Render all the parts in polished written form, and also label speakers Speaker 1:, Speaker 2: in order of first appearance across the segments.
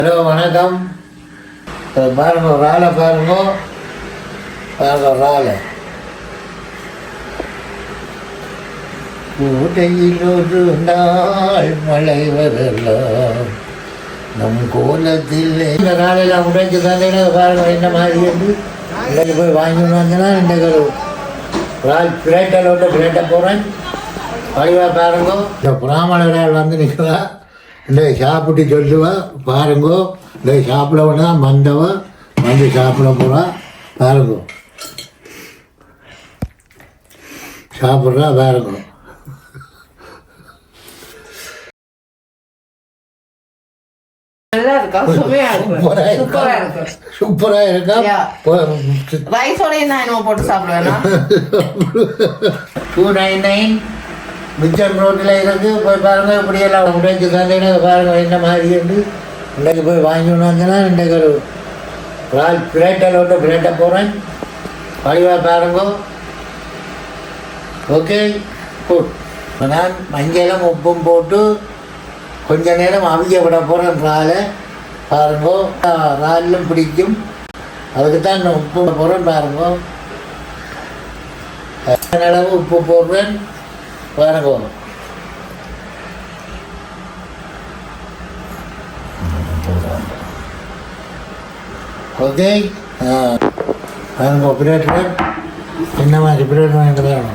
Speaker 1: Hello வணக்கம். பாருங்க ஒரு ஆளை பாருங்க ஒரு ஆளை. கூட்டையில் ஒரு நாள் மழை வரலாம் நம் கோலத்தில் இந்த நாளெல்லாம் உடைஞ்சு தந்தேன்னா பாருங்க என்ன மாதிரி வந்து இன்றைக்கு போய் வாங்கிட்டு வந்தேன்னா இன்றைக்கு ஒரு ஆள் பிளேட்டில் விட்டு பிளேட்டை போகிறேன் வழிவா பாருங்க. இந்த பிராமணர்கள் வந்து நிற்கிறா இந்த சாப்பிட்டு சொல்லுவா பாருங்கோ. இந்த சாப்பிட விட வந்தவ வந்து சாப்பிட போகிறா பாருங்கோ. சாப்பிட்றா பாருங்கோ. சூப்பரா இருக்கா.
Speaker 2: போட்டு சாப்பிடுவேன்.
Speaker 1: 299 மிச்சம் ரோட்டில் இருக்கு. போய் பாருங்கள் இப்படியெல்லாம் உடைஞ்சு தந்தேன்னா பாருங்கள் என்ன மாதிரி இருந்து இன்றைக்கு போய் வாங்கிட்டு வந்தேன்னா இன்றைக்கு ஒரு ஆள் பிளேட்டில் விட்டு பிளேட்டை போகிறேன் வழிவா பாருங்கோ. Okay good. நான் மஞ்சளும் உப்பும் போட்டு கொஞ்ச நேரம் அவிய விட போகிறேன் இறாலை பாருங்கோ. இறாலும் பிடிக்கும் அதுக்கு தான் நான் உப்பு போடுறேன் பாருங்கோ. அளவு உப்பு போடுறேன் பாருங்க. ஓகே பாருங்க. பிளேட்டில் என்ன மாதிரி பிளேட் வாங்கிட்டு தான்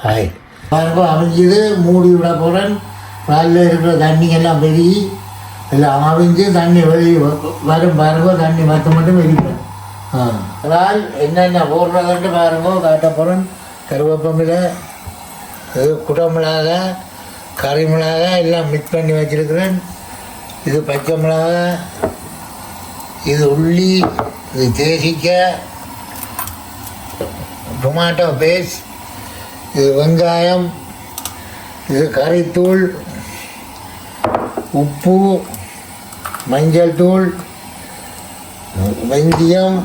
Speaker 1: ஹாய் பாருங்க. அவிஞ்சது மூடி விட போகிறேன். காலில் இருக்கிற தண்ணியெல்லாம் பெருகி எல்லாம் அவிஞ்சு தண்ணி வெளியே வரும் பாருங்கோ. தண்ணி மட்டும் வெளிப்பேன். இறால் என்னென்ன போடுறதுன்ட்டு பாருங்கோ காட்ட போகிறேன். கருவேப்பமில்லை, இது குடமிளகா, கறி மிளகா எல்லாம் மிக்ஸ் பண்ணி வச்சுருக்கிறேன். இது பச்சை மிளகா, இது உள்ளி, இது தேசிக்காய், டொமாட்டோ பேஸ்ட், இது வெங்காயம், இது கறித்தூள், உப்பு, மஞ்சள் தூள், வெந்தயம்,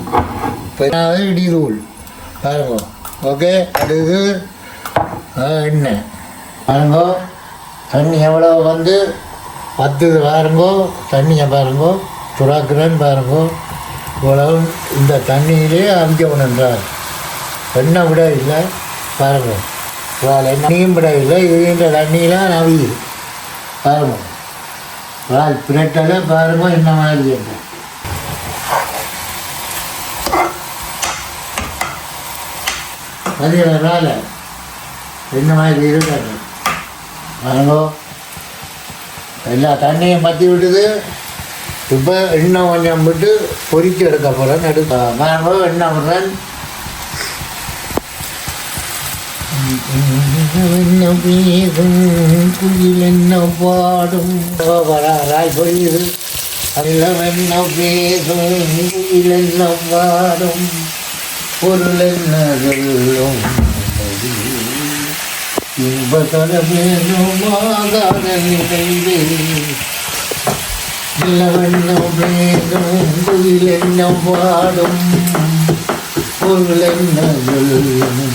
Speaker 1: இடிதூள் பாருங்க. ஓகே அடுத்து எண்ணெய் பாருங்கோ. தண்ணி எவ்வளோ வந்து 10 பாருங்கோ. தண்ணியை பாருங்கோ சுறாக்குறேன்னு பாருங்கோ. இவ்வளவு இந்த தண்ணியிலே அவிக்கணும் என்றார். எண்ணெய் விட இல்லை பாருங்க. எண்ணெயும் விட இல்லை. இது தண்ணியெலாம் அவியுது பாருங்க. இறால் பிளேட்டில் பாருங்க என்ன மாதிரி இருக்கு. அது இறால் என்ன மாதிரி இருக்காது பாருங்க. எல்லா தண்ணியும் பற்றி விட்டுது. இப்போ எண்ணெய் கொஞ்சம் விட்டு பொரிச்சு எடுக்க போகிறேன். பாருங்க எண்ணெய் விடுறேன். என்ன பேசும் குயில் என்ன பாடும் ராய் பொழியுது. அதில் என்ன பேசும் குயில் என்ன பாடும் பொருள் என்ன சொல்லும் இன்பத்தர பேசுமாகாத நினைவே. நிலவென்ன பேசும் குயில் என்ன பாடும் பொருள் என்ன சொல்லும்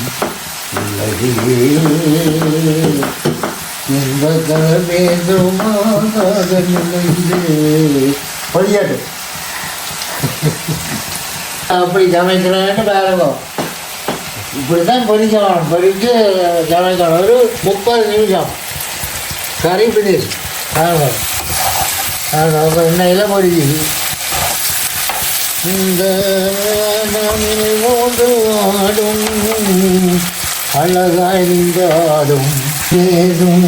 Speaker 1: பொய்யாட்டு அப்படி சமைக்கிறேன்னு பாருங்க. இப்படிதான் பொரிக்கணும். பொரித்து சமைக்கணும். ஒரு 30 நிமிஷம் கறி பிடிச்சு பாருங்க. எண்ணெயில் பொரிக்குது. இந்த ஆடும் அழகாய் நின்றாடும் ஏதும்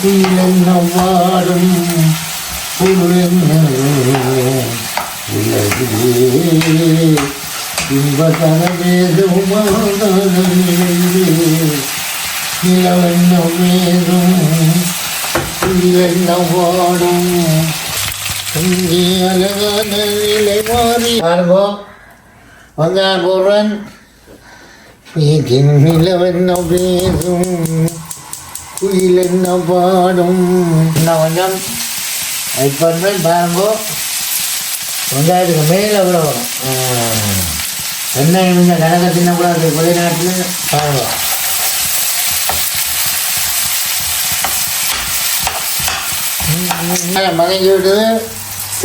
Speaker 1: குயிலென்னவாடும் பொருள் உலகிலே இன்பதனவேதும் நிலவென்னவேதும் குயிலென்னவாடும் அங்கே அழகான நிலை மாறி பாருங்கோ. வெங்காயம் போடுறேன். நிலவென்ன பேசும் குயில் என்ன பாடும். இன்னும் கொஞ்சம் அது பண்ணுறேன் பாருங்கோ. வெங்காயத்துக்கு மேலே எவ்வளோ வரும். எண்ணெய் கொஞ்சம் கணக்க தின்னக்கூடாது வெளிநாட்டில் பாருங்க. மதங்கி விட்டு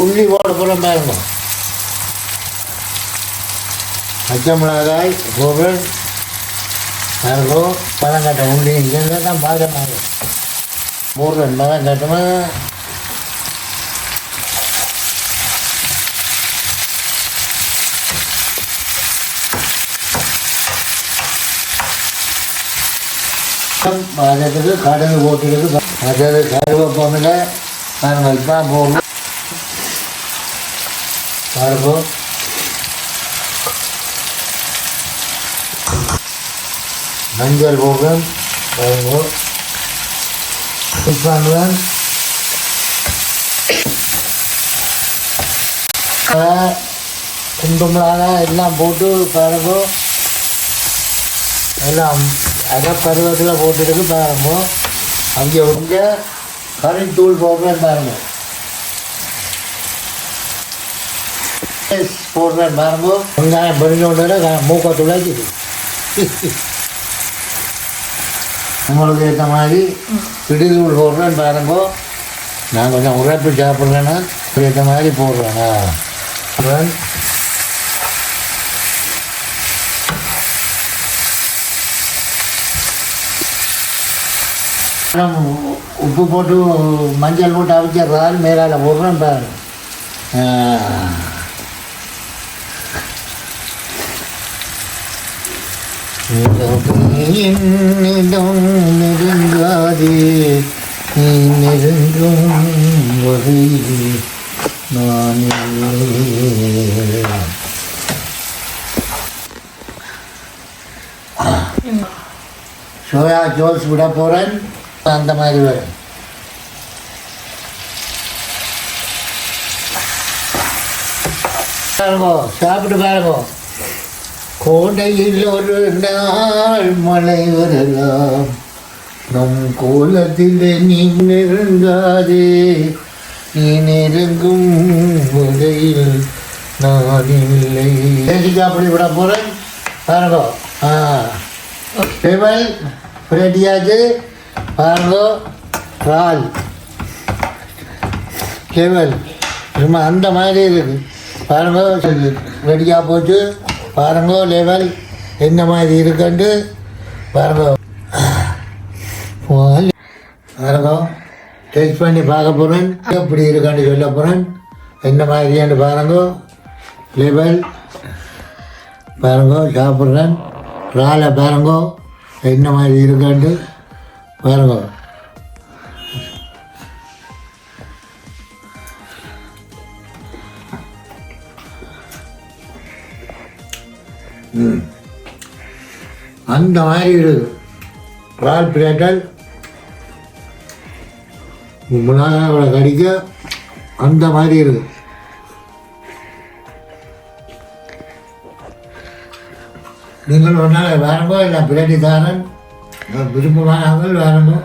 Speaker 1: உள்ளி போட போகிறோம் பாருங்க. பச்சை மிளகாய் பொருள் பாருங்க. பழம் கட்ட உள்ளி இங்கே தான் பார்க்கணும். போடுறேன் பழம் கட்டணும். அதுக்கு கடுகு போட்டுருக்கு. அதாவது கருவேப்பமில்லை பாருங்க. இப்போ போடணும் பாருங்க. மஞ்சள் போடுறேன் பாருங்க. பண்ணுவேன் குண்டு மிளகாய் எல்லாம் போட்டு பாருங்க. எல்லாம் அதை பருவத்தில் போட்டுருக்கு பாருங்க. அங்கே உங்க கறித்தூள் போடுறேன் பாருங்க. போடுறேன் பாருங்க. வெங்காயம் பொரிஞ்சோண்டு மூக்க துளைக்குது. உங்களுக்கு ஏற்ற மாதிரி பிடிதூள் போடுறேன் பாருங்க. நான் கொஞ்சம் உரைப்பு சாப்பிட்றேன்னா ஏற்ற மாதிரி போடுறேன். உப்பு போட்டு மஞ்சள் போட்டு அவிச்சிடுறாரு. மேலால் போடுறேன் பாருங்க. என்னிடம் நெருங்காதே நீ நெருங்கும் வகையில் நான் சோயா ஜோஸ் விட போகிறேன். அந்த மாதிரி வரும். பாருங்கோ சாப்பிட்டு பாருங்கோ. கோடையில் ஒரு நாள் மழை வரலாம், நம் கோலத்தில் நீ நெருங்காதே நீ நெருங்கும் வகையில் நான் இல்லை. அப்படி விட போகிறேன் பாருங்கோ. டேபிள் ரெடியாச்சு பாருங்கோ. ரால் டேபிள் சும்மா அந்த மாதிரி இருக்குது பாருங்கோ. ரெடியாக போச்சு பாருங்கோ. லெவல் என்ன மாதிரி இருக்குன்ட்டு பாருங்கோ. பாருங்கோ டேஸ்ட் பண்ணி பார்க்க போகிறேன். எப்படி இருக்கான்னு சொல்ல போகிறேன். என்ன மாதிரியான்னு பாருங்கோ. லெவல் பாருங்கோ. சாப்பிட்றேன். ராலை பாருங்கோ என்ன மாதிரி இருக்கான்ட்டு பாருங்கோ. அந்த மாதிரி இருக்குது ரால் பிளேட்டல். மிளகாய் கடிக்க அந்த மாதிரி இருக்குது. நீங்கள் ஒரு நாள் வேணுங்கோ இல்லை பிளேட்டி தாரன் விருப்பமானவர்கள் வேணுங்கோ.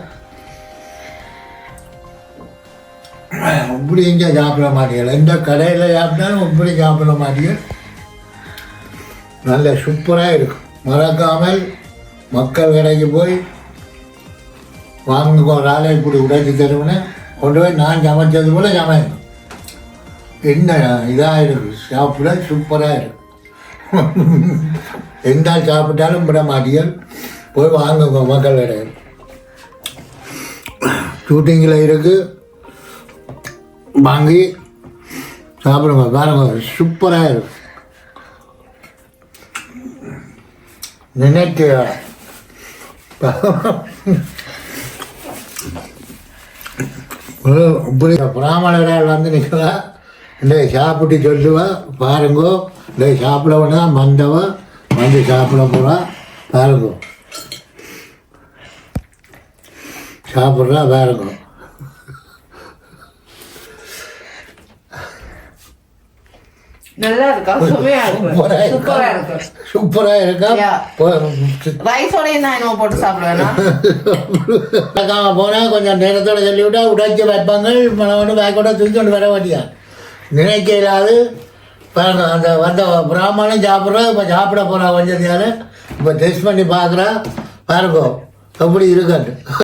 Speaker 1: இப்படி எங்கே சாப்பிட மாட்டீங்க. எந்த கடையில் சாப்பிட்டாலும் இப்படி சாப்பிட மாட்டீங்க. நல்ல சூப்பராக இருக்கும். மறக்காமல் மக்கள் கடைக்கு போய் வாங்குங்க. ஒரு ஆளை இப்படி உடைச்சி தருவேன் கொண்டு போய் நான் சமைச்சது போல் சமைக்கணும். என்ன இதாக இருக்குது. சாப்பிட சூப்பராக இருக்கும். எந்த சாப்பிட்டாலும் விட மாட்டீர்கள். போய் வாங்குங்க மக்கள் கடையில். ஷூட்டிங்கில் இருக்குது வாங்கி சாப்பிடுங்க. பாருங்க சூப்பராக இருக்கும். நினைக்க இப்படி பிராமணர்கள் வந்து நிற்கலாம். இந்த சாப்பிட்டு சொல்லுவா பாருங்கோ. இந்த சாப்பிட வேணா வந்தவா வந்து சாப்பிட போகிறா பாருங்கோ. சாப்பிட்றா பாருங்கோ.
Speaker 2: நல்லா இருக்கா?
Speaker 1: சூப்பரா இருக்கா.
Speaker 2: ரைஸோடையும் நான் என்ன போட்டு சாப்பிடுவேன்.
Speaker 1: போனா கொஞ்சம் நேரத்தோட சொல்லிவிட்டா உடைச்சி வைப்பாங்க. மனவொன்று பேக்கோட தூக்கி கொண்டு வர மாட்டியா. நினைக்க இல்லாது பாருங்க அந்த வந்த பிராமணன் சாப்பிட்றோம் இப்போ சாப்பிட போகிறா வஞ்சதியால் இப்போ டெஸ்ட் பண்ணி பார்க்குறா பாருங்க எப்படி இருக்குன்னு